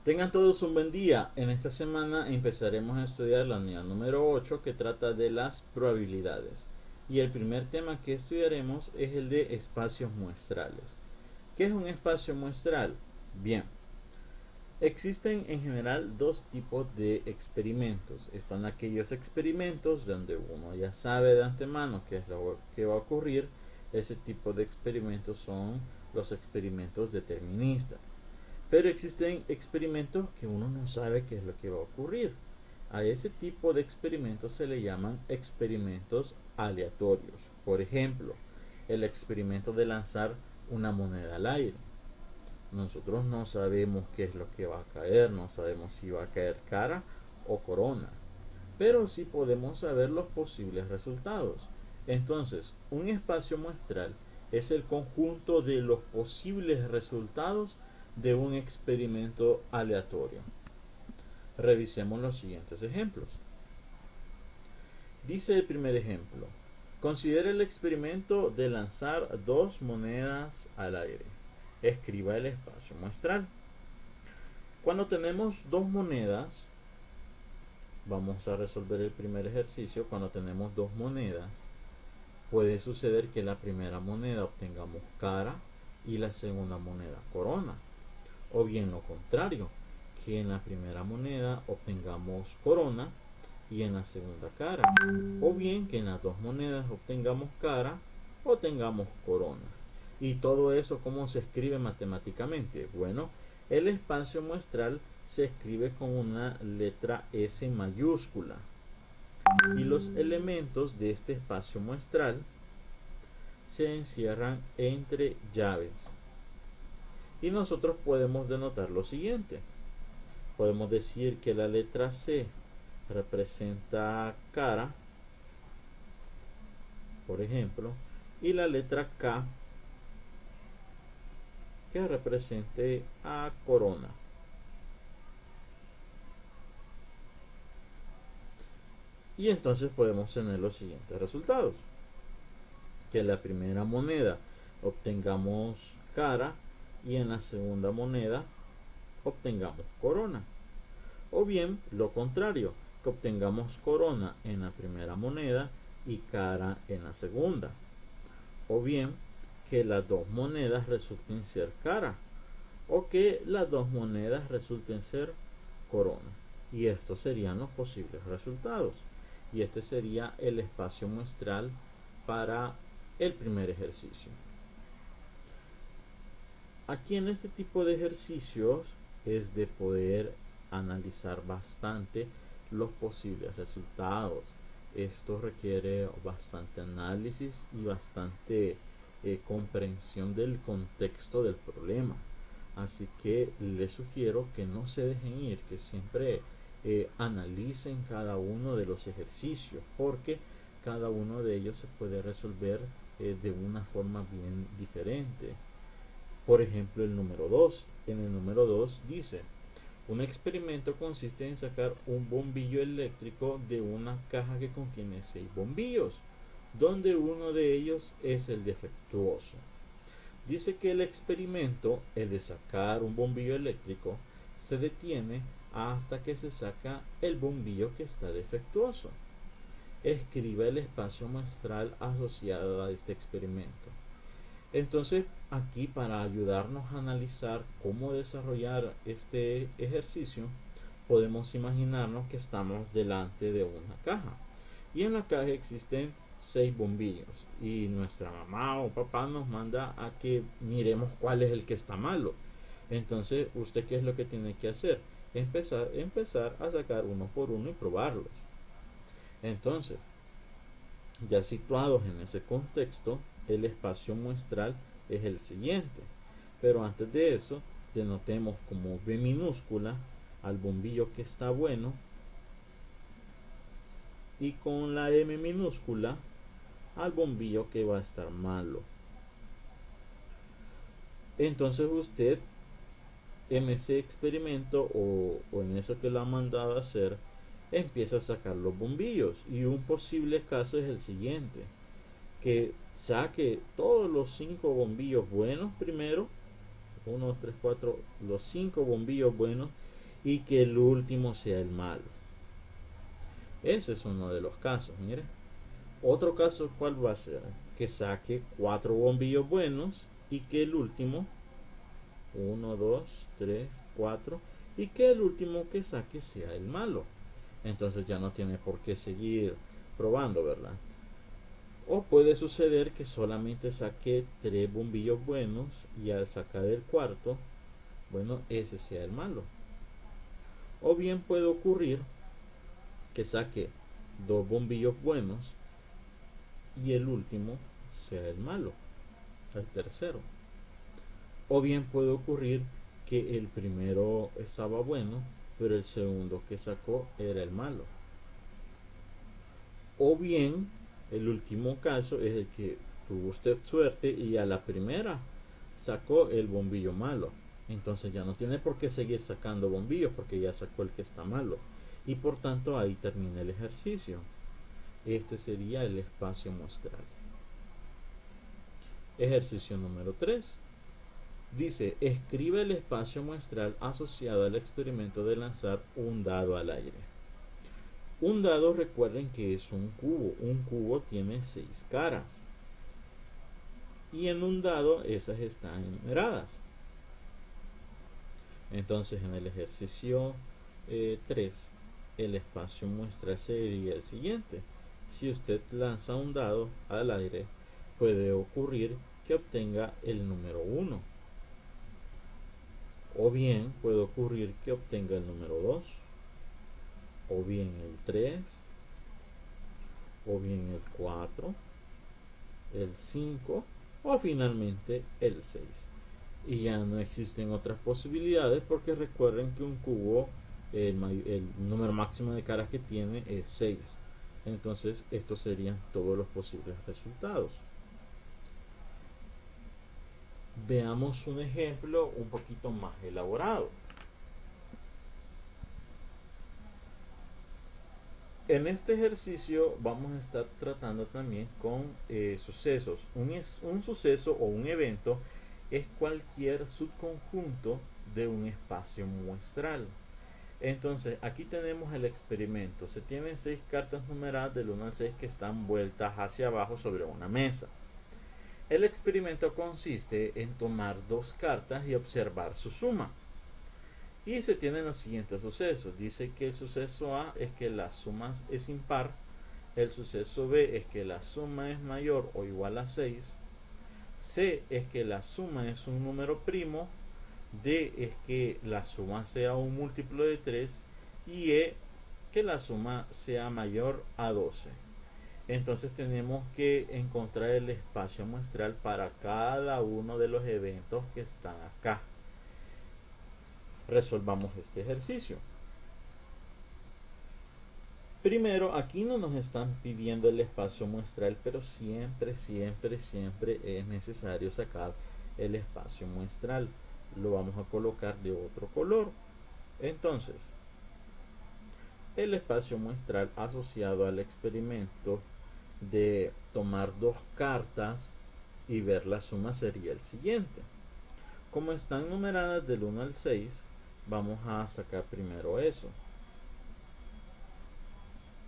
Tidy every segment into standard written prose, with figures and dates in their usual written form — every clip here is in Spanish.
Tengan todos un buen día. En esta semana empezaremos a estudiar la unidad número 8 que trata de las probabilidades. Y el primer tema que estudiaremos es el de espacios muestrales. ¿Qué es un espacio muestral? Bien, existen en general dos tipos de experimentos. Están aquellos experimentos donde uno ya sabe de antemano qué es lo que va a ocurrir. Ese tipo de experimentos son los experimentos deterministas. Pero existen experimentos que uno no sabe qué es lo que va a ocurrir. A ese tipo de experimentos se le llaman experimentos aleatorios. Por ejemplo, el experimento de lanzar una moneda al aire. Nosotros no sabemos qué es lo que va a caer, no sabemos si va a caer cara o corona, pero sí podemos saber los posibles resultados. Entonces, un espacio muestral es el conjunto de los posibles resultados de un experimento aleatorio. Revisemos los siguientes ejemplos. Dice el primer ejemplo: considere el experimento de lanzar dos monedas al aire. Escriba el espacio muestral. Cuando tenemos dos monedas, vamos a resolver el primer ejercicio. Cuando tenemos dos monedas, puede suceder que la primera moneda obtengamos cara y la segunda moneda corona. O bien lo contrario, que en la primera moneda obtengamos corona y en la segunda cara. O bien que en las dos monedas obtengamos cara o tengamos corona. Y todo eso, ¿cómo se escribe matemáticamente? Bueno, el espacio muestral se escribe con una letra S mayúscula. Y los elementos de este espacio muestral se encierran entre llaves. Y nosotros podemos denotar lo siguiente. Podemos decir que la letra C representa cara, por ejemplo, y la letra K que represente a corona. Y entonces podemos tener los siguientes resultados. Que en la primera moneda obtengamos cara y en la segunda moneda obtengamos corona. O bien lo contrario, que obtengamos corona en la primera moneda y cara en la segunda. O bien que las dos monedas resulten ser cara o que las dos monedas resulten ser corona. Y estos serían los posibles resultados. Y este sería el espacio muestral para el primer ejercicio. Aquí en este tipo de ejercicios es de poder analizar bastante los posibles resultados. Esto requiere bastante análisis y bastante comprensión del contexto del problema. Así que les sugiero que no se dejen ir, que siempre analicen cada uno de los ejercicios, porque cada uno de ellos se puede resolver de una forma bien diferente. Por ejemplo, el número 2. En el número 2 dice: un experimento consiste en sacar un bombillo eléctrico de una caja que contiene 6 bombillos, donde uno de ellos es el defectuoso. Dice que el experimento, el de sacar un bombillo eléctrico, se detiene hasta que se saca el bombillo que está defectuoso. Escriba el espacio muestral asociado a este experimento. Entonces, aquí para ayudarnos a analizar cómo desarrollar este ejercicio, podemos imaginarnos que estamos delante de una caja. Y en la caja existen 6 bombillos. Y nuestra mamá o papá nos manda a que miremos cuál es el que está malo. Entonces, ¿usted qué es lo que tiene que hacer? Empezar a sacar uno por uno y probarlos. Entonces, ya situados en ese contexto, el espacio muestral es el siguiente. Pero antes de eso, denotemos como B minúscula al bombillo que está bueno y con la M minúscula al bombillo que va a estar malo. Entonces usted en ese experimento o en eso que lo ha mandado a hacer, empieza a sacar los bombillos. Y un posible caso es el siguiente: que saque todos los 5 bombillos buenos primero, 1, 2, 3, 4, los 5 bombillos buenos, y que el último sea el malo. Ese es uno de los casos, mire. Otro caso, ¿cuál va a ser? Que saque 4 bombillos buenos y que el último, 1, 2, 3, 4, y que el último que saque sea el malo. Entonces ya no tiene por qué seguir probando, ¿verdad? O puede suceder que solamente saque 3 bombillos buenos y al sacar el cuarto, bueno, ese sea el malo. O bien puede ocurrir que saque 2 bombillos buenos y el último sea el malo, el tercero. O bien puede ocurrir que el primero estaba bueno, pero el segundo que sacó era el malo. O bien, el último caso es el que tuvo usted suerte y a la primera sacó el bombillo malo. Entonces ya no tiene por qué seguir sacando bombillos porque ya sacó el que está malo. Y por tanto ahí termina el ejercicio. Este sería el espacio muestral. Ejercicio número 3. Dice, escribe el espacio muestral asociado al experimento de lanzar un dado al aire. Un dado, recuerden que es un cubo. Un cubo tiene 6 caras. Y en un dado esas están numeradas. Entonces en el ejercicio 3, el espacio muestral sería el siguiente. Si usted lanza un dado al aire, puede ocurrir que obtenga el número 1. O bien puede ocurrir que obtenga el número 2. O bien el 3. O bien el 4. El 5. O finalmente el 6. Y ya no existen otras posibilidades porque recuerden que un cubo, el número máximo de caras que tiene es 6. Entonces estos serían todos los posibles resultados. Veamos un ejemplo un poquito más elaborado. En este ejercicio vamos a estar tratando también con sucesos. Un suceso o un evento es cualquier subconjunto de un espacio muestral. Entonces aquí tenemos el experimento. Se tienen 6 cartas numeradas del 1 al 6 que están vueltas hacia abajo sobre una mesa. El experimento consiste en tomar 2 cartas y observar su suma. Y se tienen los siguientes sucesos. Dice que el suceso A es que la suma es impar. El suceso B es que la suma es mayor o igual a 6. C es que la suma es un número primo. D es que la suma sea un múltiplo de 3. Y E que la suma sea mayor a 12. Entonces tenemos que encontrar el espacio muestral para cada uno de los eventos que están acá. Resolvamos este ejercicio. Primero, aquí no nos están pidiendo el espacio muestral, pero siempre es necesario sacar el espacio muestral. Lo vamos a colocar de otro color. Entonces, el espacio muestral asociado al experimento de tomar 2 cartas y ver la suma sería el siguiente. Como están numeradas del 1 al 6, vamos a sacar primero eso.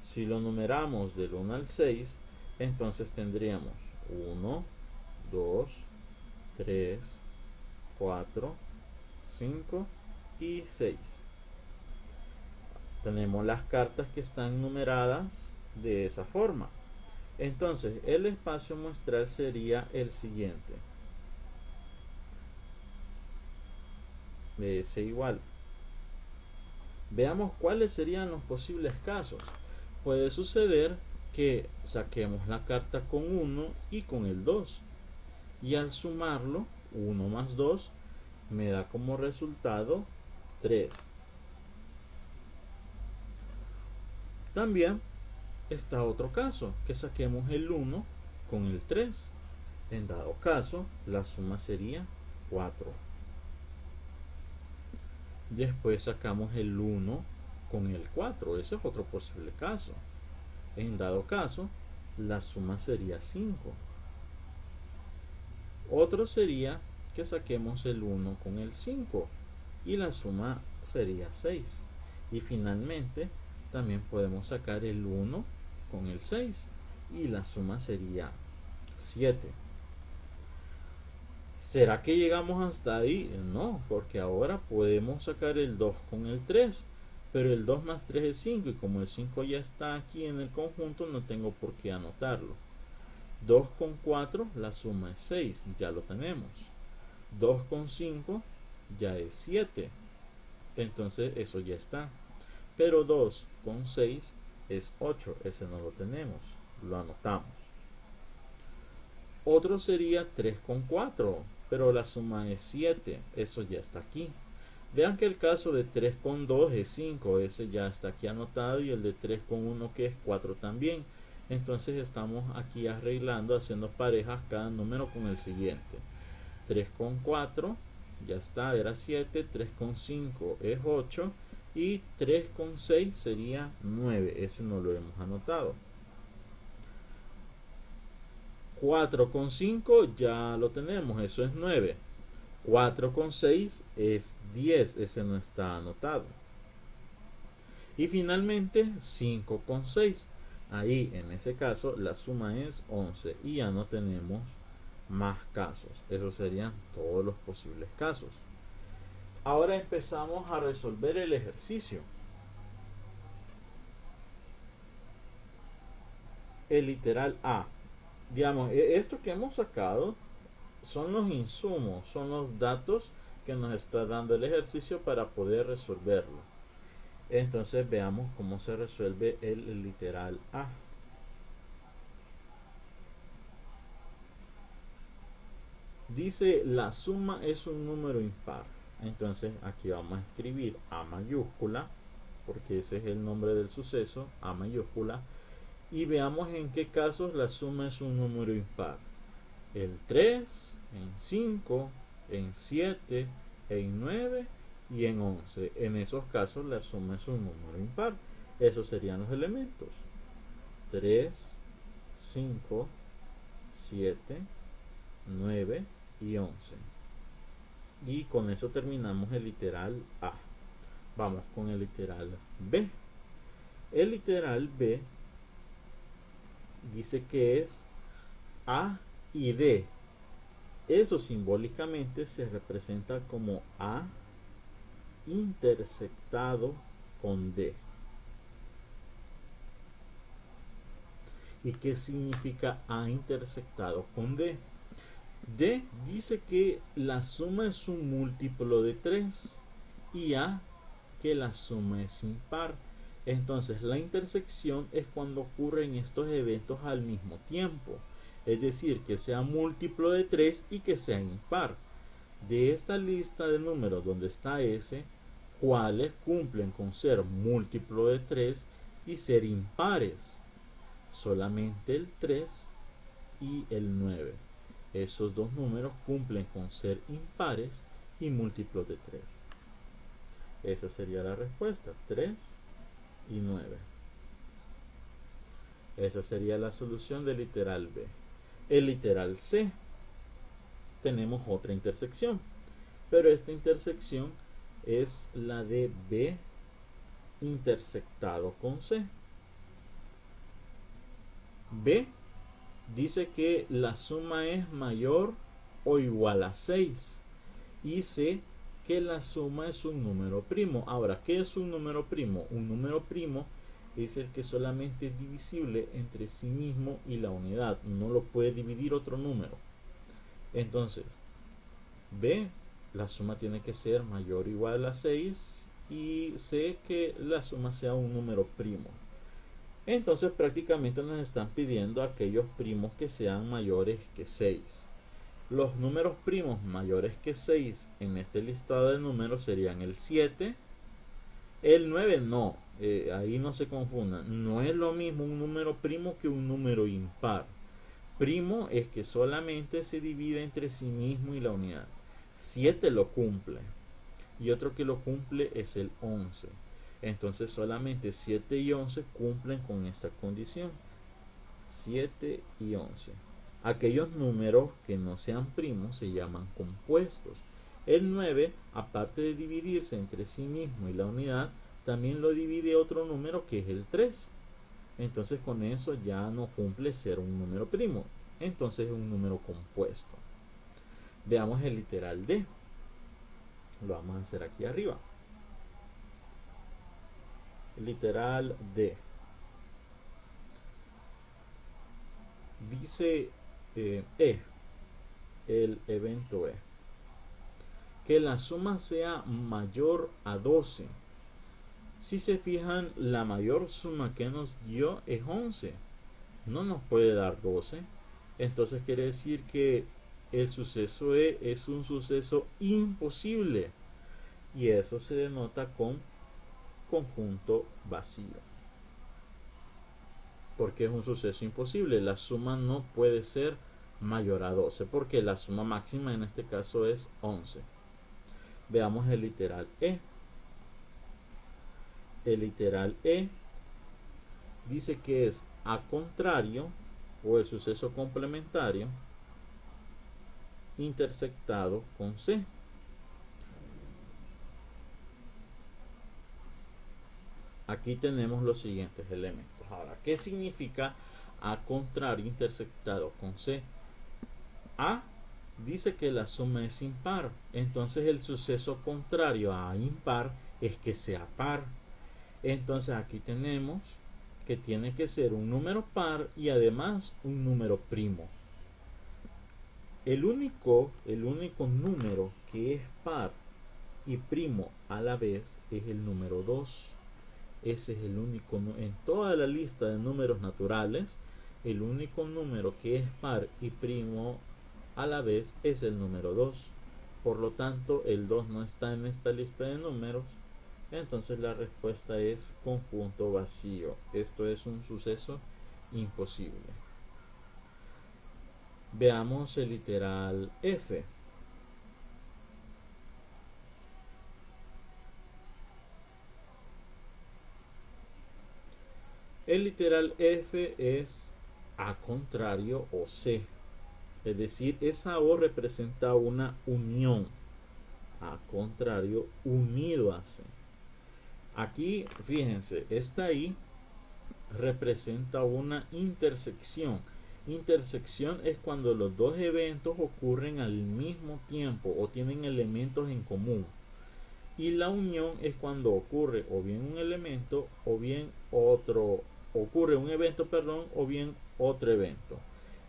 Si lo numeramos del 1 al 6, entonces tendríamos 1, 2, 3, 4, 5 y 6. Tenemos las cartas que están numeradas de esa forma. Entonces el espacio muestral sería el siguiente. Es igual. Veamos cuáles serían los posibles casos. Puede suceder que saquemos la carta con 1 y con el 2. Y al sumarlo, 1 más 2 me da como resultado 3. También está otro caso, que saquemos el 1 con el 3. En dado caso, la suma sería 4. Después sacamos el 1 con el 4. Ese es otro posible caso. En dado caso, la suma sería 5. Otro sería que saquemos el 1 con el 5 y la suma sería 6. Y finalmente también podemos sacar el 1 con el 6 y la suma sería 7. ¿Será que llegamos hasta ahí? No, porque ahora podemos sacar el 2 con el 3, pero el 2 más 3 es 5 y como el 5 ya está aquí en el conjunto no tengo por qué anotarlo. 2 con 4, la suma es 6, ya lo tenemos. 2 con 5 ya es 7, entonces eso ya está. Pero 2 con 6 es 8, ese no lo tenemos, lo anotamos. Otro sería 3 con 4, pero la suma es 7, eso ya está aquí. Vean que el caso de 3 con 2 es 5, ese ya está aquí anotado, y el de 3 con 1 que es 4 también. Entonces estamos aquí arreglando, haciendo parejas cada número con el siguiente. 3 con 4 ya está, era 7, 3 con 5 es 8 y 3 con 6 sería 9, ese no lo hemos anotado. 4 con 5 ya lo tenemos, eso es 9. 4 con 6 es 10, ese no está anotado. Y finalmente 5 con 6, ahí en ese caso la suma es 11 y ya no tenemos más casos. Esos serían todos los posibles casos. Ahora empezamos a resolver el ejercicio. El literal A. Digamos, esto que hemos sacado son los insumos, son los datos que nos está dando el ejercicio para poder resolverlo. Entonces veamos cómo se resuelve el literal A. Dice la suma es un número impar. Entonces aquí vamos a escribir A mayúscula, porque ese es el nombre del suceso, A mayúscula. Y veamos en qué casos la suma es un número impar. El 3, en 5, en 7, en 9 y en 11. En esos casos la suma es un número impar. Esos serían los elementos. 3, 5, 7, 9 y 11. Y con eso terminamos el literal A. Vamos con el literal B. El literal B dice que es A y D. Eso simbólicamente se representa como A intersectado con D. ¿Y qué significa A intersectado con D? D dice que la suma es un múltiplo de 3 y A que la suma es impar. Entonces la intersección es cuando ocurren estos eventos al mismo tiempo, es decir, que sea múltiplo de 3 y que sea impar. De esta lista de números donde está S, ¿cuáles cumplen con ser múltiplo de 3 y ser impares? Solamente el 3 y el 9. Esos dos números cumplen con ser impares y múltiplos de 3. Esa sería la respuesta, 3 y 9. Esa sería la solución del literal B. El literal C. Tenemos otra intersección, pero esta intersección es la de B intersectado con C. B dice que la suma es mayor o igual a 6 y C que la suma es un número primo. Ahora, ¿qué es un número primo? Un número primo es el que solamente es divisible entre sí mismo y la unidad, no lo puede dividir otro número. Entonces, B, la suma tiene que ser mayor o igual a 6 y C que la suma sea un número primo. Entonces prácticamente nos están pidiendo aquellos primos que sean mayores que 6. Los números primos mayores que 6 en este listado de números serían el 7, el 9 no, ahí no se confundan, no es lo mismo un número primo que un número impar. Primo es que solamente se divide entre sí mismo y la unidad. 7 lo cumple y otro que lo cumple es el 11. Entonces solamente 7 y 11 cumplen con esta condición. 7 y 11. Aquellos números que no sean primos se llaman compuestos El 9, aparte de dividirse entre sí mismo y la unidad, también lo divide otro número que es el 3. Entonces con eso ya no cumple ser un número primo. Entonces es un número compuesto. Veamos el literal D. Lo vamos a hacer aquí arriba. El literal D. Dice el evento E. Que la suma sea mayor a 12. Si se fijan, la mayor suma que nos dio es 11. No nos puede dar 12. Entonces quiere decir que el suceso E es un suceso imposible. Y eso se denota con conjunto vacío. Porque es un suceso imposible. La suma no puede ser mayor a 12. Porque la suma máxima en este caso es 11. Veamos el literal E. El literal E dice que es A contrario o el suceso complementario intersectado con C. Aquí tenemos los siguientes elementos. Ahora, ¿qué significa A contrario intersectado con C? A dice que la suma es impar. Entonces el suceso contrario a impar es que sea par. Entonces aquí tenemos que tiene que ser un número par y además un número primo. El único número que es par y primo a la vez es el número 2. Ese es el único, en toda la lista de números naturales, el único número que es par y primo a la vez es el número 2. Por lo tanto, el 2 no está en esta lista de números. Entonces la respuesta es conjunto vacío. Esto es un suceso imposible. Veamos el literal F. El literal F es A contrario o C. Es decir, esa O representa una unión. A contrario unido a C. Aquí, fíjense, esta I representa una intersección. Intersección es cuando los dos eventos ocurren al mismo tiempo o tienen elementos en común. Y la unión es cuando ocurre o bien un elemento o bien otro, ocurre un evento, perdón, o bien otro evento.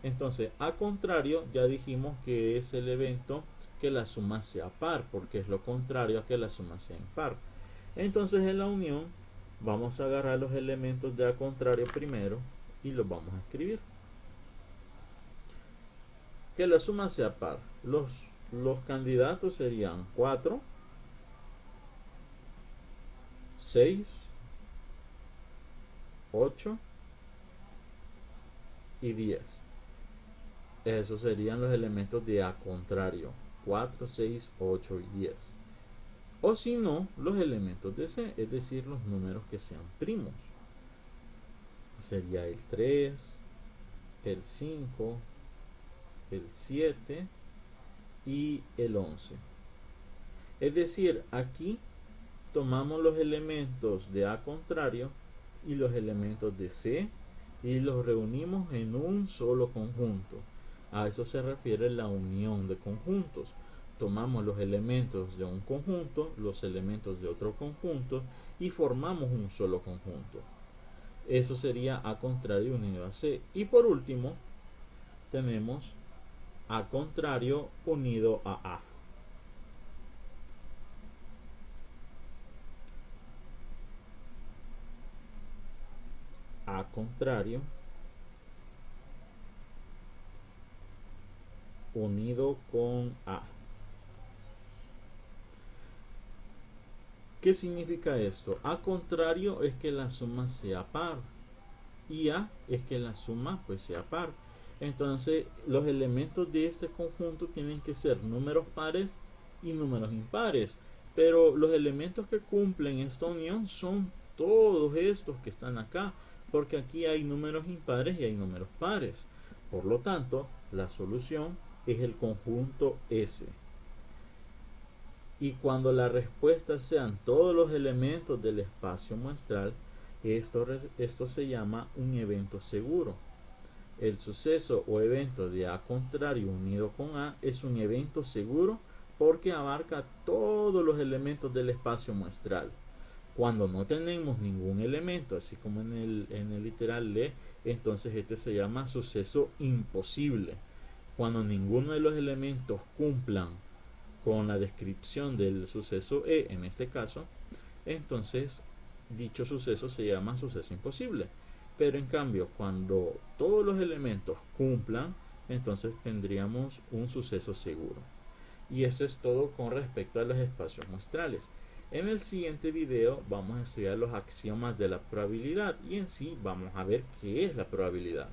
Entonces, a contrario, ya dijimos que es el evento que la suma sea par, porque es lo contrario a que la suma sea impar. Entonces, en la unión vamos a agarrar los elementos de a contrario primero y los vamos a escribir. Que la suma sea par. Los candidatos serían 4, 6, 8 y 10. Esos serían los elementos de A contrario. 4, 6, 8 y 10. O si no, los elementos de C, es decir, los números que sean primos. Sería el 3, el 5, el 7 y el 11. Es decir, aquí tomamos los elementos de A contrario y los elementos de C y los reunimos en un solo conjunto. A eso se refiere la unión de conjuntos. Tomamos los elementos de un conjunto, los elementos de otro conjunto y formamos un solo conjunto. Eso sería A contrario unido a C. Y por último, tenemos A contrario unido a A. A contrario unido con A. ¿Qué significa esto? A contrario es que la suma sea par y A es que la suma pues sea par. Entonces los elementos de este conjunto tienen que ser números pares y números impares, pero los elementos que cumplen esta unión son todos estos que están acá, porque aquí hay números impares y hay números pares. Por lo tanto, la solución es el conjunto S. Y cuando la respuesta sean todos los elementos del espacio muestral, esto se llama un evento seguro. El suceso o evento de A contrario unido con A es un evento seguro porque abarca todos los elementos del espacio muestral. Cuando no tenemos ningún elemento, así como en el literal lee, entonces este se llama suceso imposible. Cuando ninguno de los elementos cumplan con la descripción del suceso E, en este caso, entonces dicho suceso se llama suceso imposible. Pero en cambio, cuando todos los elementos cumplan, entonces tendríamos un suceso seguro. Y esto es todo con respecto a los espacios muestrales. En el siguiente video vamos a estudiar los axiomas de la probabilidad y en sí vamos a ver qué es la probabilidad.